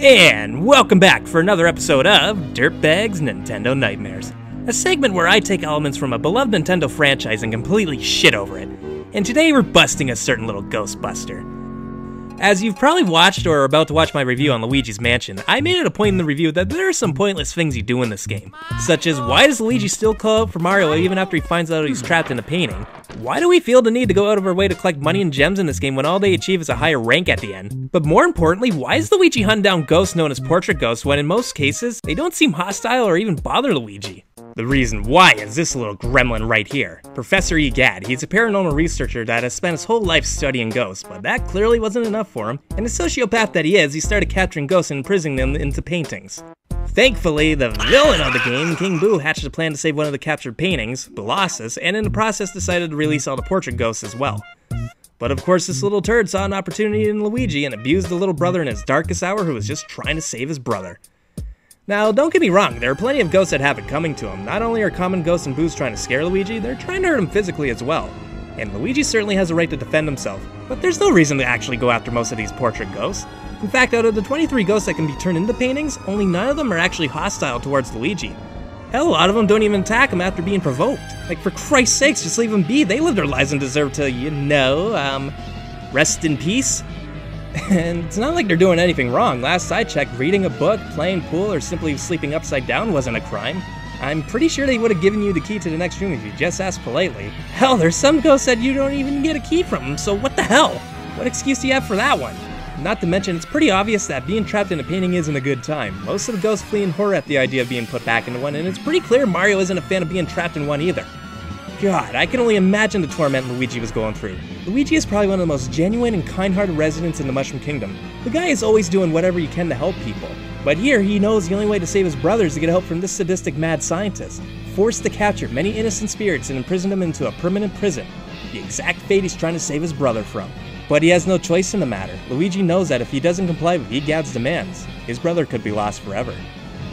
And welcome back for another episode of Dirtbags Nintendo Nightmares, a segment where I take elements from a beloved Nintendo franchise and completely shit over it. And today we're busting a certain little Ghostbuster. As you've probably watched or are about to watch my review on Luigi's Mansion, I made it a point in the review that there are some pointless things you do in this game, such as why does Luigi still call out for Mario even after he finds out he's trapped in a painting? Why do we feel the need to go out of our way to collect money and gems in this game when all they achieve is a higher rank at the end? But more importantly, why is Luigi hunting down ghosts known as portrait ghosts when in most cases, they don't seem hostile or even bother Luigi? The reason why is this little gremlin right here. Professor Gadd. He's a paranormal researcher that has spent his whole life studying ghosts, but that clearly wasn't enough for him, and the sociopath that he is, he started capturing ghosts and imprisoning them into paintings. Thankfully, the villain of the game, King Boo, hatched a plan to save one of the captured paintings, Colossus, and in the process decided to release all the portrait ghosts as well. But of course, this little turd saw an opportunity in Luigi and abused the little brother in his darkest hour who was just trying to save his brother. Now, don't get me wrong, there are plenty of ghosts that have it coming to him. Not only are common ghosts and Boos trying to scare Luigi, they're trying to hurt him physically as well. And Luigi certainly has a right to defend himself, but there's no reason to actually go after most of these portrait ghosts. In fact, out of the 23 ghosts that can be turned into paintings, only 9 of them are actually hostile towards Luigi. Hell, a lot of them don't even attack him after being provoked. Like, for Christ's sakes, just leave them be. They live their lives and deserve to, rest in peace. And it's not like they're doing anything wrong. Last I checked, reading a book, playing pool, or simply sleeping upside down wasn't a crime. I'm pretty sure they would have given you the key to the next room if you just asked politely. Hell, there's some ghosts that you don't even get a key from, so what the hell? What excuse do you have for that one? Not to mention, it's pretty obvious that being trapped in a painting isn't a good time. Most of the ghosts flee in horror at the idea of being put back into one, and it's pretty clear Mario isn't a fan of being trapped in one either. God, I can only imagine the torment Luigi was going through. Luigi is probably one of the most genuine and kind-hearted residents in the Mushroom Kingdom. The guy is always doing whatever he can to help people. But here, he knows the only way to save his brother is to get help from this sadistic mad scientist, forced to capture many innocent spirits and imprison them into a permanent prison, the exact fate he's trying to save his brother from. But he has no choice in the matter. Luigi knows that if he doesn't comply with Gadd's demands, his brother could be lost forever.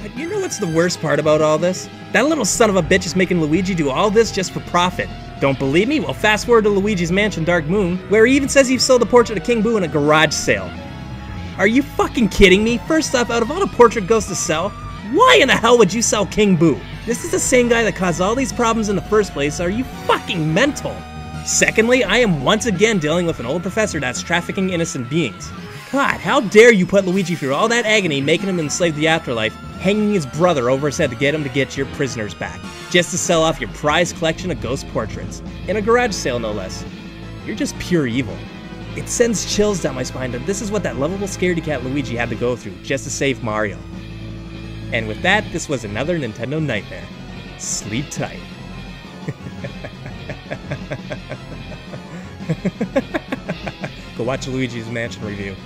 But you know what's the worst part about all this? That little son of a bitch is making Luigi do all this just for profit. Don't believe me? Well, fast forward to Luigi's Mansion Dark Moon, where he even says he sold the portrait of King Boo in a garage sale. Are you fucking kidding me? First off, out of all the portrait ghosts to sell, why in the hell would you sell King Boo? This is the same guy that caused all these problems in the first place. Are you fucking mental? Secondly, I am once again dealing with an old professor that's trafficking innocent beings. God, how dare you put Luigi through all that agony, making him enslave the afterlife, hanging his brother over his head to get him to get your prisoners back, just to sell off your prized collection of ghost portraits, in a garage sale no less. You're just pure evil. It sends chills down my spine that this is what that lovable scaredy cat Luigi had to go through just to save Mario. And with that, this was another Nintendo Nightmare. Sleep tight. Go watch Luigi's Mansion review.